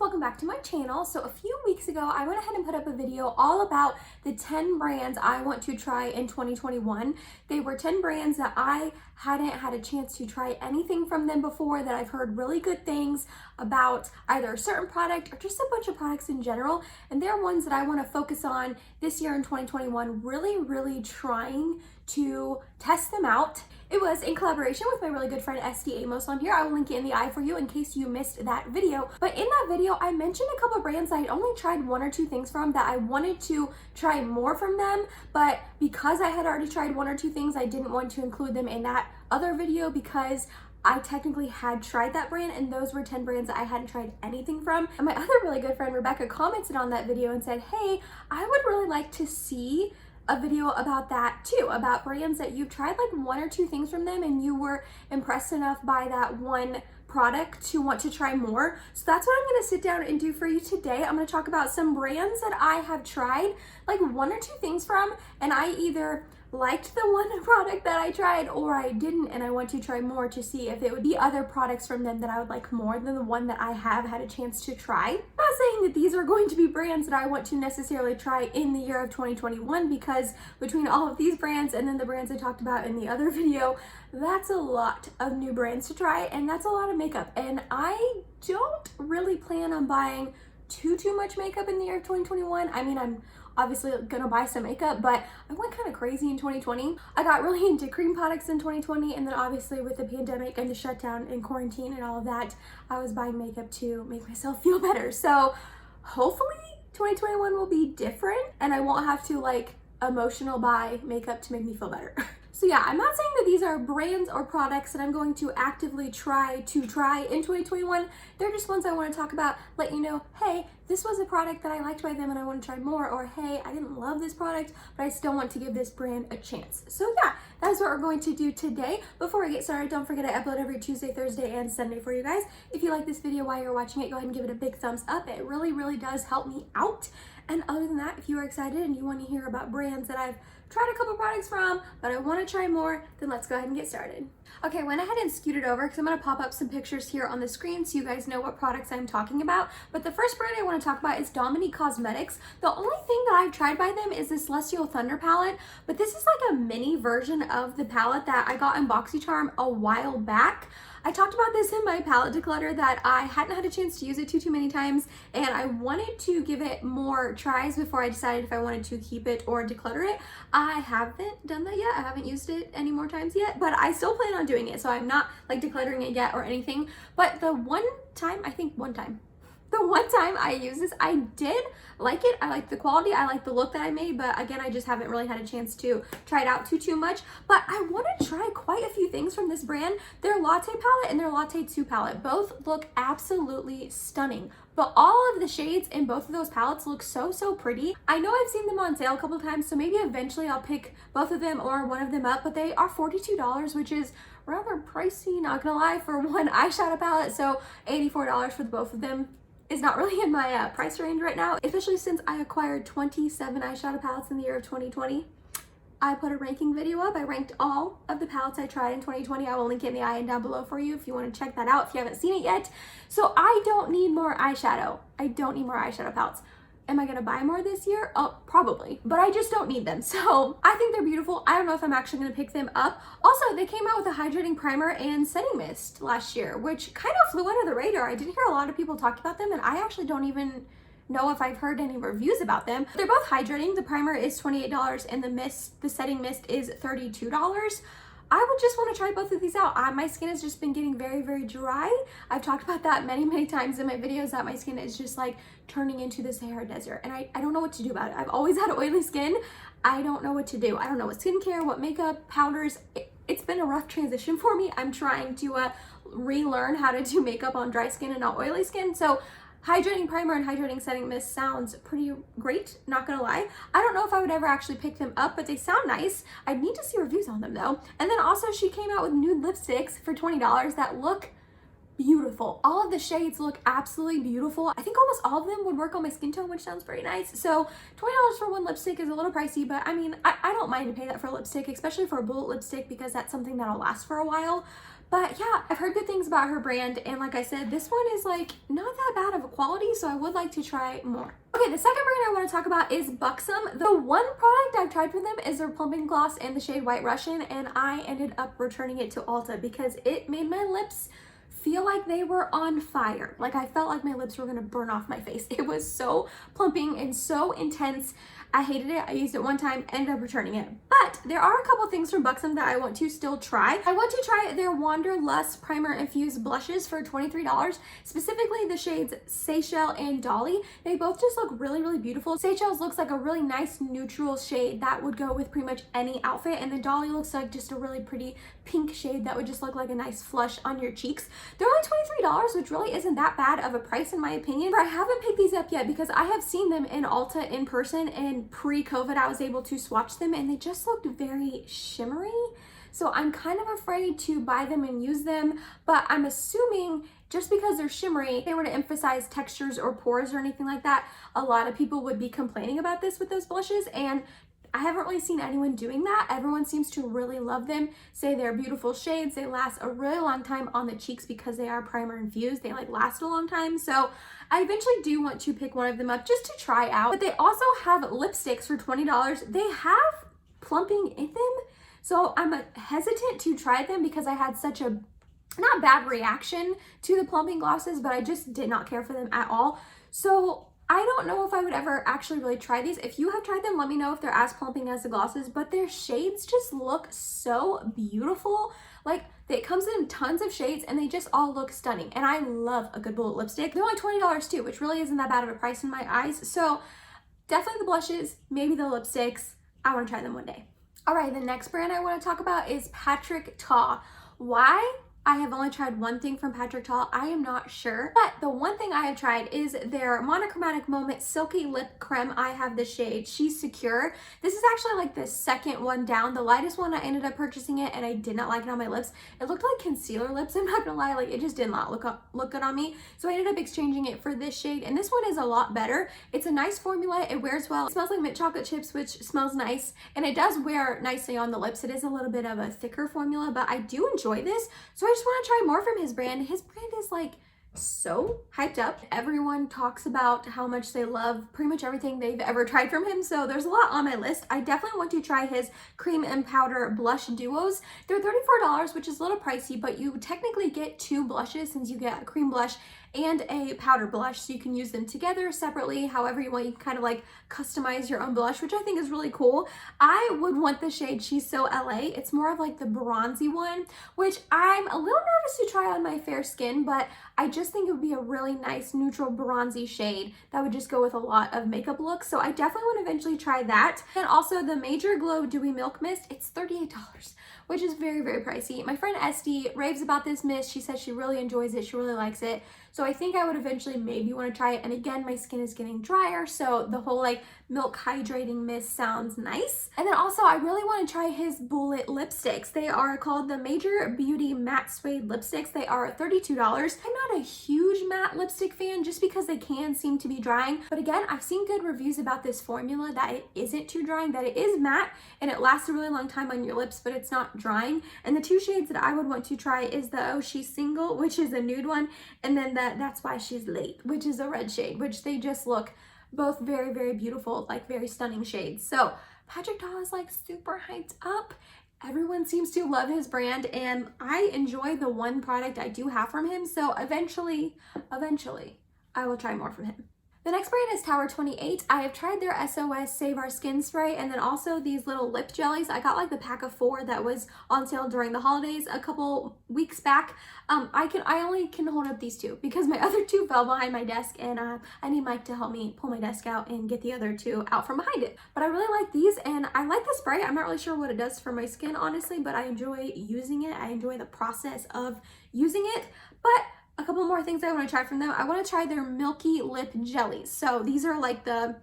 welcome back to my channel. So a few weeks ago, I went ahead and put up a video all about the 10 brands I want to try in 2021. They were 10 brands that I hadn't had a chance to try anything from them before, that I've heard really good things about, either a certain product or just a bunch of products in general. And they're ones that I want to focus on this year in 2021, really trying to test them out. It was in collaboration with my really good friend SD Amos on here. I will link it in the eye for you in case you missed that video. But in that video, I mentioned a couple of brands I had only tried one or two things from that I wanted to try more from them. But because I had already tried one or two things, I didn't want to include them in that other video because I technically had tried that brand, and those were 10 brands that I hadn't tried anything from. And my other really good friend Rebecca commented on that video and said, hey, I would really like to see a video about that too, about brands that you've tried like one or two things from them and you were impressed enough by that one product to want to try more. So that's what I'm going to sit down and do for you today. I'm going to talk about some brands that I have tried like one or two things from, and I either liked the one product that I tried or I didn't, and I want to try more to see if it would be other products from them that I would like more than the one that I have had a chance to try. I'm not saying that these are going to be brands that I want to necessarily try in the year of 2021, because between all of these brands and then the brands I talked about in the other video, that's a lot of new brands to try, and that's a lot of makeup, and I don't really plan on buying too much makeup in the year of 2021. I mean, I'm obviously gonna buy some makeup, but I went kind of crazy in 2020. I got really into cream products in 2020, and then obviously with the pandemic and the shutdown and quarantine and all of that, I was buying makeup to make myself feel better. So hopefully 2021 will be different and I won't have to like emotional buy makeup to make me feel better. So yeah, I'm not saying that these are brands or products that I'm going to actively try in 2021. They're just ones I want to talk about, let you know, hey, this was a product that I liked by them and I want to try more, or hey, I didn't love this product, but I still want to give this brand a chance. So yeah, that's what we're going to do today. Before I get started, don't forget I upload every Tuesday, Thursday, and Sunday for you guys. If you like this video while you're watching it, go ahead and give it a big thumbs up. It really does help me out. And other than that, if you are excited and you want to hear about brands that I've tried a couple products from, but I want to try more, then let's go ahead and get started. Okay, I went ahead and scooted over because I'm going to pop up some pictures here on the screen so you guys know what products I'm talking about. But the first brand I want to talk about is Dominique Cosmetics. The only thing that I've tried by them is this Celestial Thunder palette, but this is like a mini version of the palette that I got in BoxyCharm a while back. I talked about this in my palette declutter that I hadn't had a chance to use it too many times, and I wanted to give it more tries before I decided if I wanted to keep it or declutter it. I haven't done that yet. I haven't used it any more times yet, but I still plan on doing it, so I'm not like decluttering it yet or anything. But the one time I used this, I did like it. I like the quality, I like the look that I made, but again, I just haven't really had a chance to try it out too much. But I want to try quite a few things from this brand. Their Latte Palette and their Latte 2 palette both look absolutely stunning. But all of the shades in both of those palettes look so pretty. I know I've seen them on sale a couple of times, so maybe eventually I'll pick both of them or one of them up, but they are $42, which is rather pricey, not gonna lie, for one eyeshadow palette. So $84 for the both of them is not really in my price range right now, especially since I acquired 27 eyeshadow palettes in the year of 2020. I put a ranking video up. I ranked all of the palettes I tried in 2020. I will link it in the eye and down below for you if you want to check that out if you haven't seen it yet. So I don't need more eyeshadow. I don't need more eyeshadow palettes. Am I gonna buy more this year? Oh, probably, but I just don't need them. So I think they're beautiful. I don't know if I'm actually gonna pick them up. Also, they came out with a hydrating primer and setting mist last year, which kind of flew under the radar. I didn't hear a lot of people talk about them, and I actually don't even know if I've heard any reviews about them. They're both hydrating. The primer is $28 and the setting mist is $32. I would just want to try both of these out. My skin has just been getting very dry. I've talked about that many times in my videos, that my skin is just like turning into the Sahara Desert, and I don't know what to do about it. I've always had oily skin. I don't know what to do. I don't know what skincare, what makeup, powders. It's been a rough transition for me. I'm trying to relearn how to do makeup on dry skin and not oily skin. So hydrating primer and hydrating setting mist sounds pretty great, not gonna lie. I don't know if I would ever actually pick them up, but they sound nice. I need to see reviews on them though. And then also she came out with nude lipsticks for $20 that look beautiful. All of the shades look absolutely beautiful. I think almost all of them would work on my skin tone, which sounds very nice. So $20 for one lipstick is a little pricey, but I mean, I don't mind to pay that for a lipstick, especially for a bullet lipstick, because that's something that'll last for a while. But yeah, I've heard good things about her brand, and like I said, this one is like not that bad of a quality, so I would like to try more. Okay, the second brand I want to talk about is Buxom. The one product I've tried from them is their plumping gloss in the shade White Russian, and I ended up returning it to Ulta because it made my lips feel like they were on fire. Like I felt like my lips were gonna burn off my face. It was so plumping and so intense. I hated it. I used it one time, ended up returning it. But there are a couple things from Buxom that I want to still try. I want to try their Wanderlust Primer Infused blushes for $23, specifically the shades Seychelles and Dolly. They both just look really, really beautiful. Seychelles looks like a really nice neutral shade that would go with pretty much any outfit, and then Dolly looks like just a really pretty pink shade that would just look like a nice flush on your cheeks. They're only $23, which really isn't that bad of a price in my opinion. But I haven't picked these up yet because I have seen them in Ulta in person, and pre-COVID I was able to swatch them and they just looked very shimmery. So I'm kind of afraid to buy them and use them, but I'm assuming just because they're shimmery, if they were to emphasize textures or pores or anything like that, a lot of people would be complaining about this with those blushes, and I haven't really seen anyone doing that. Everyone seems to really love them, say they're beautiful shades. They last a really long time on the cheeks because they are primer infused. They like last a long time. So I eventually do want to pick one of them up just to try out. But they also have lipsticks for $20. They have plumping in them. So I'm hesitant to try them because I had such a not bad reaction to the plumping glosses, but I just did not care for them at all. So I don't know if I would ever actually really try these. If you have tried them, let me know if they're as plumping as the glosses, but their shades just look so beautiful. Like, it comes in tons of shades and they just all look stunning. And I love a good bullet lipstick. They're only $20 too, which really isn't that bad of a price in my eyes. So definitely the blushes, maybe the lipsticks. I want to try them one day. All right, the next brand I want to talk about is Patrick Ta. Why? I have only tried one thing from Patrick Ta. I am not sure, but the one thing I have tried is their Monochromatic Moment Silky Lip Creme. I have the shade She's Secure. This is actually like the second one down. The lightest one, I ended up purchasing it and I did not like it on my lips. It looked like concealer lips, I'm not gonna lie. Like, it just did not look good on me. So I ended up exchanging it for this shade, and this one is a lot better. It's a nice formula. It wears well. It smells like mint chocolate chips, which smells nice, and it does wear nicely on the lips. It is a little bit of a thicker formula, but I do enjoy this. So I just want to try more from his brand. His brand is like so hyped up. Everyone talks about how much they love pretty much everything they've ever tried from him. So there's a lot on my list. I definitely want to try his cream and powder blush duos. They're $34, which is a little pricey, but you technically get two blushes since you get a cream blush and a powder blush, so you can use them together separately however you want. You can kind of like customize your own blush, which I think is really cool. I would want the shade She's So LA. It's more of like the bronzy one, which I'm a little nervous to try on my fair skin, but I just think it would be a really nice neutral bronzy shade that would just go with a lot of makeup looks. So I definitely want to eventually try that. And also the Major Glow Dewy Milk Mist. It's $38, which is very, very pricey. My friend Esty raves about this mist. She says she really enjoys it. She really likes it. So I think I would eventually maybe want to try it. And again, my skin is getting drier, so the whole like milk hydrating mist sounds nice. And then also I really want to try his bullet lipsticks. They are called the Major Beauty Matte Suede lipsticks. They are $32. I'm not a huge matte lipstick fan just because they can seem to be drying. But again, I've seen good reviews about this formula that it isn't too drying, that it is matte and it lasts a really long time on your lips, but it's not drying. And the two shades that I would want to try is the Oh She's Single, which is a nude one, and then That's Why She's Late, which is a red shade, which they just look both very, very beautiful, like very stunning shades. So Patrick Ta is like super hyped up. Everyone seems to love his brand, and I enjoy the one product I do have from him. So eventually, I will try more from him. The next brand is Tower 28. I have tried their SOS Save Our Skin spray, and then also these little lip jellies. I got like the pack of 4 that was on sale during the holidays a couple weeks back. I only can hold up these 2 because my other 2 fell behind my desk, and I need Mike to help me pull my desk out and get the other 2 out from behind it. But I really like these, and I like the spray. I'm not really sure what it does for my skin, honestly, but I enjoy using it. I enjoy the process of using it. But a couple more things I want to try from them. I want to try their Milky Lip Jellies. So these are like the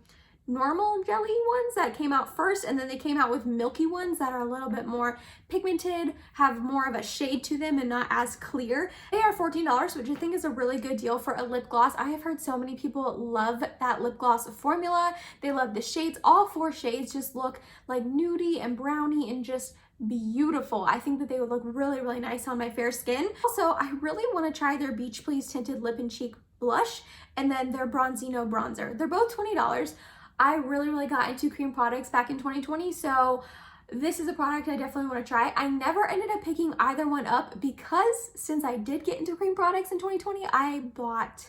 normal jelly ones that came out first, and then they came out with milky ones that are a little bit more pigmented, have more of a shade to them and not as clear. They are $14, which I think is a really good deal for a lip gloss. I have heard so many people love that lip gloss formula. They love the shades. All 4 shades just look like nudie and brownie and just beautiful. I think that they would look really, really nice on my fair skin. Also, I really want to try their Beach Please Tinted Lip and Cheek Blush and then their Bronzino Bronzer. They're both $20. I really, really got into cream products back in 2020, so this is a product I definitely want to try. I never ended up picking either one up because since I did get into cream products in 2020, I bought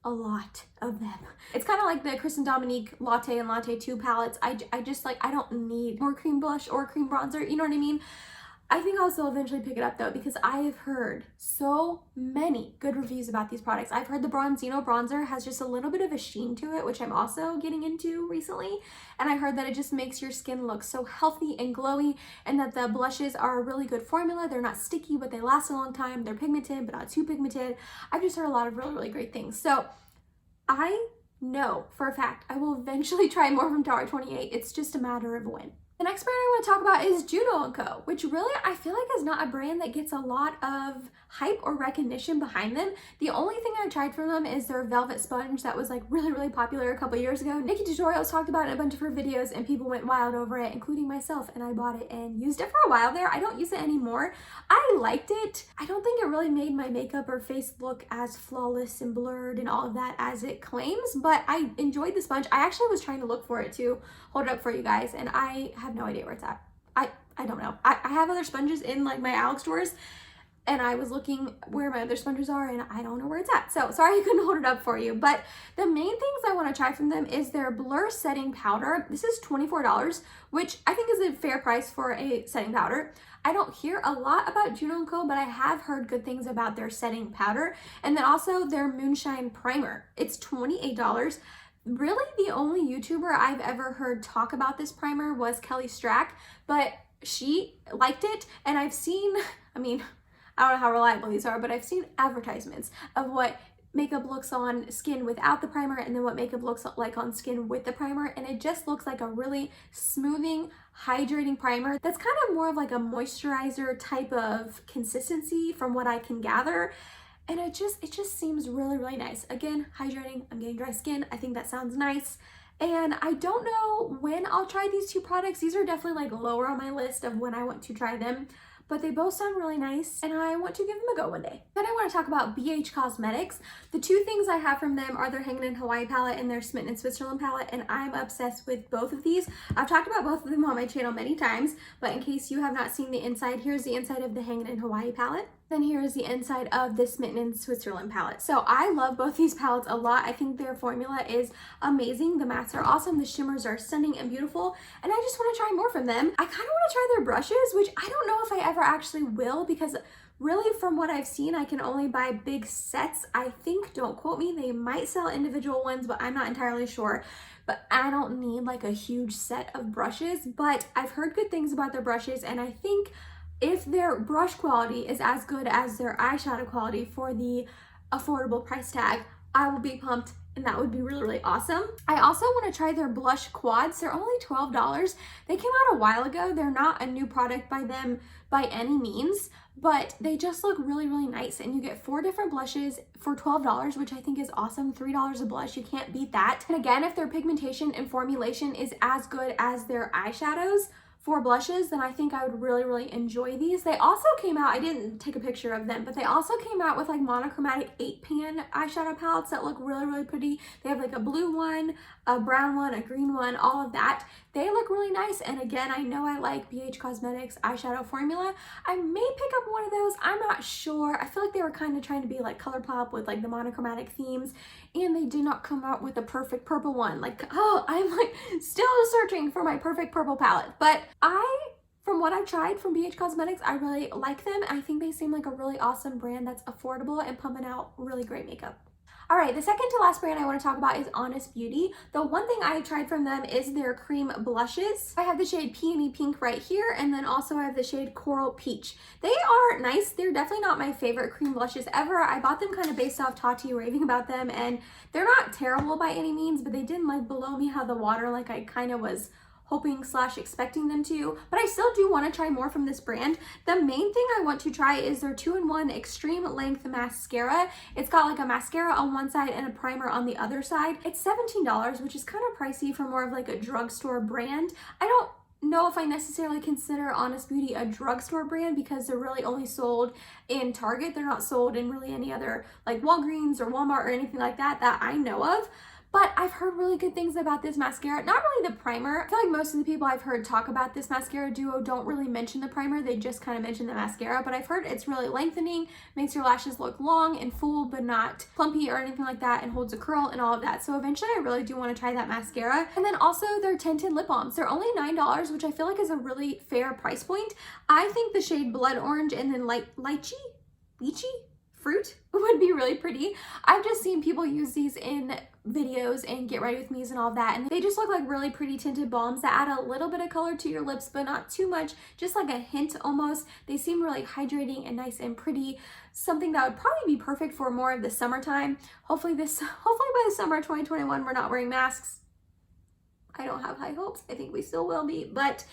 a lot of them. It's kind of like the Chris and Dominique Latte and Latte 2 palettes. I just like, I don't need more cream blush or cream bronzer, you know what I mean? I think I'll still eventually pick it up though, because I have heard so many good reviews about these products. I've heard the Bronzino bronzer has just a little bit of a sheen to it, which I'm also getting into recently. And I heard that it just makes your skin look so healthy and glowy, and that the blushes are a really good formula. They're not sticky, but they last a long time. They're pigmented, but not too pigmented. I've just heard a lot of really, really great things. So I know for a fact I will eventually try more from Tower 28. It's just a matter of when. The next brand I want to talk about is Juno Co, which really I feel like is not a brand that gets a lot of hype or recognition behind them. The only thing I've tried from them is their Velvet Sponge that was like really, really popular a couple years ago. Nikki Tutorials talked about it in a bunch of her videos and people went wild over it, including myself, and I bought it and used it for a while there. I don't use it anymore. I liked it. I don't think it really made my makeup or face look as flawless and blurred and all of that as it claims, but I enjoyed the sponge. I actually was trying to look for it to hold it up for you guys, and I have no idea where it's at. I don't know. I have other sponges in like my Alex stores, and I was looking where my other sponges are and I don't know where it's at. So sorry I couldn't hold it up for you. But the main things I want to try from them is their Blur Setting Powder. This is $24, which I think is a fair price for a setting powder. I don't hear a lot about Juno Co, but I have heard good things about their setting powder. And then also their Moonshine Primer. It's $28. Really, the only YouTuber I've ever heard talk about this primer was Kelly Strack, but she liked it, and I've seen, I mean, I don't know how reliable these are, but I've seen advertisements of what makeup looks on skin without the primer and then what makeup looks like on skin with the primer, and it just looks like a really smoothing, hydrating primer that's kind of more of like a moisturizer type of consistency from what I can gather. And it just seems really, really nice. Again, hydrating, I'm getting dry skin. I think that sounds nice. And I don't know when I'll try these two products. These are definitely like lower on my list of when I want to try them, but they both sound really nice and I want to give them a go one day. Then I want to talk about BH Cosmetics. The two things I have from them are their Hanging in Hawaii palette and their Smitten in Switzerland palette, and I'm obsessed with both of these. I've talked about both of them on my channel many times, but in case you have not seen the inside, here's the inside of the Hanging in Hawaii palette. Then here is the inside of the Smitten in Switzerland palette. So I love both these palettes a lot. I think their formula is amazing. The mattes are awesome. The shimmers are stunning and beautiful. And I just want to try more from them. I kind of want to try their brushes, which I don't know if I ever actually will, because really from what I've seen, I can only buy big sets. I think, don't quote me, they might sell individual ones, but I'm not entirely sure. But I don't need like a huge set of brushes, but I've heard good things about their brushes, and I think if their brush quality is as good as their eyeshadow quality for the affordable price tag, I will be pumped, and that would be really, really awesome. I also want to try their blush quads. They're only $12. They came out a while ago. They're not a new product by them by any means, but they just look really, really nice. And you get 4 different blushes for $12, which I think is awesome. $3 a blush, you can't beat that. And again, if their pigmentation and formulation is as good as their eyeshadows for blushes, then I think I would really, really enjoy these. They also came out, I didn't take a picture of them, but they also came out with like monochromatic 8-pan eyeshadow palettes that look really, really pretty. They have like a blue one, a brown one, a green one, all of that. They look really nice. And again, I know I like BH Cosmetics eyeshadow formula. I may pick up one of those. I'm not sure. I feel like they were kind of trying to be like ColourPop with like the monochromatic themes, and they did not come out with the perfect purple one. Like, oh, I'm like still searching for my perfect purple palette. But from what I've tried from BH Cosmetics, I really like them. I think they seem like a really awesome brand that's affordable and pumping out really great makeup. All right, the second to last brand I want to talk about is Honest Beauty. The one thing I have tried from them is their cream blushes. I have the shade Peony Pink right here, and then also I have the shade Coral Peach. They are nice. They're definitely not my favorite cream blushes ever. I bought them kind of based off Tati raving about them, and they're not terrible by any means, but they didn't like blow me out of the water like I kind of was hoping / expecting them to, but I still do want to try more from this brand. The main thing I want to try is their 2-in-1 Extreme Length Mascara. It's got like a mascara on one side and a primer on the other side. It's $17, which is kind of pricey for more of like a drugstore brand. I don't know if I necessarily consider Honest Beauty a drugstore brand because they're really only sold in Target. They're not sold in really any other like Walgreens or Walmart or anything like that that I know of. But I've heard really good things about this mascara. Not really the primer. I feel like most of the people I've heard talk about this mascara duo don't really mention the primer. They just kind of mention the mascara. But I've heard it's really lengthening, makes your lashes look long and full but not plumpy or anything like that, and holds a curl and all of that. So eventually I really do want to try that mascara. And then also their tinted lip balms. They're only $9, which I feel like is a really fair price point. I think the shade Blood Orange and then lychee fruit would be really pretty. I've just seen people use these in videos and get ready with me's and all that, and they just look like really pretty tinted balms that add a little bit of color to your lips but not too much, just like a hint almost. They seem really hydrating and nice and pretty, something that would probably be perfect for more of the summertime. Hopefully by the summer of 2021 we're not wearing masks. I don't have high hopes. I think we still will be, but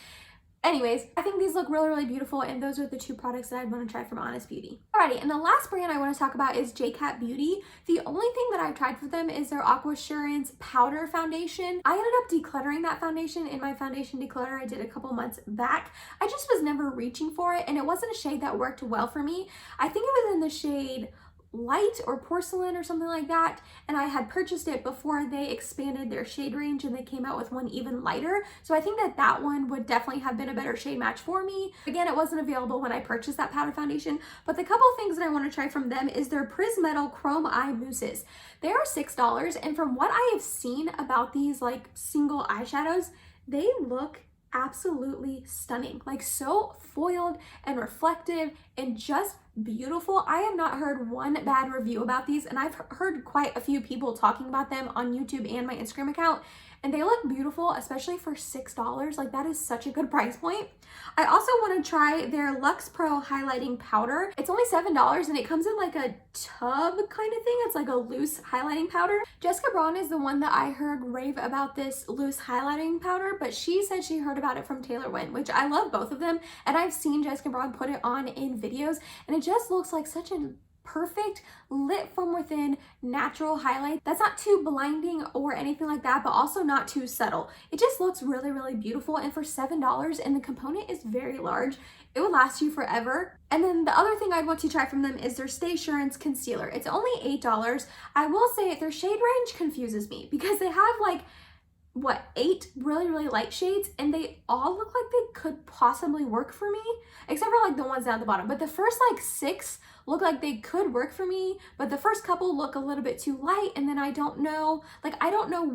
anyways, I think these look really, really beautiful, and those are the two products that I'd want to try from Honest Beauty. Alrighty, and the last brand I want to talk about is J.Cat Beauty. The only thing that I've tried for them is their Aqua Assurance Powder Foundation. I ended up decluttering that foundation in my foundation declutter I did a couple months back. I just was never reaching for it, and it wasn't a shade that worked well for me. I think it was in the shade Light or Porcelain or something like that, and I had purchased it before they expanded their shade range and they came out with one even lighter, so I think that that one would definitely have been a better shade match for me. Again, it wasn't available when I purchased that powder foundation, but the couple things that I want to try from them is their Prismetal Chrome Eye Mousses. They are $6, and from what I have seen about these like single eyeshadows, they look absolutely stunning, like so foiled and reflective and just beautiful. I have not heard one bad review about these, and I've heard quite a few people talking about them on YouTube and my Instagram account, and they look beautiful, especially for $6. Like, that is such a good price point. I also want to try their Luxe Pro Highlighting Powder. It's only $7, and it comes in like a tub kind of thing. It's like a loose highlighting powder. Jessica Braun is the one that I heard rave about this loose highlighting powder, but she said she heard about it from Taylor Wynn, which I love both of them, and I've seen Jessica Braun put it on in videos, and it just looks like such a perfect lit from within natural highlight that's not too blinding or anything like that, but also not too subtle. It just looks really, really beautiful, and for $7, and the component is very large, it will last you forever. And then the other thing I'd want to try from them is their Stay Assurance Concealer. It's only $8. I will say their shade range confuses me because they have like, what, 8 really, really light shades, and they all look like they could possibly work for me, except for like the ones down at the bottom. But the first like 6 look like they could work for me, but the first couple look a little bit too light, and then I don't know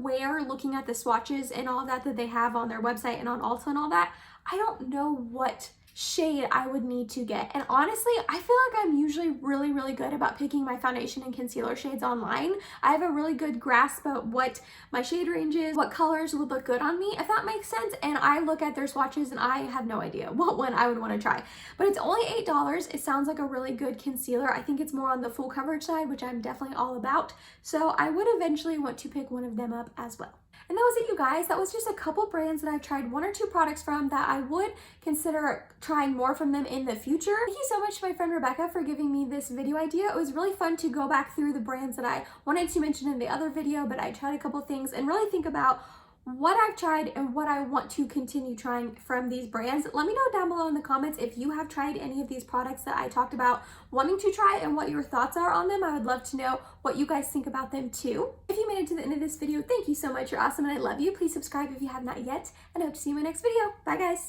where, looking at the swatches and all that they have on their website and on Ulta and all that, I don't know what shade I would need to get. And honestly, I feel like I'm usually really, really good about picking my foundation and concealer shades online. I have a really good grasp of what my shade range is, what colors would look good on me, if that makes sense. And I look at their swatches and I have no idea what one I would want to try. But it's only $8. It sounds like a really good concealer. I think it's more on the full coverage side, which I'm definitely all about. So I would eventually want to pick one of them up as well. And that was it, you guys. That was just a couple brands that I've tried 1 or 2 products from that I would consider trying more from them in the future. Thank you so much to my friend Rebecca for giving me this video idea. It was really fun to go back through the brands that I wanted to mention in the other video, but I tried a couple things and really think about what I've tried and what I want to continue trying from these brands. Let me know down below in the comments if you have tried any of these products that I talked about wanting to try and what your thoughts are on them. I would love to know what you guys think about them too. If you made it to the end of this video, thank you so much. You're awesome and I love you. Please subscribe if you have not yet, and I hope to see you in my next video. Bye guys.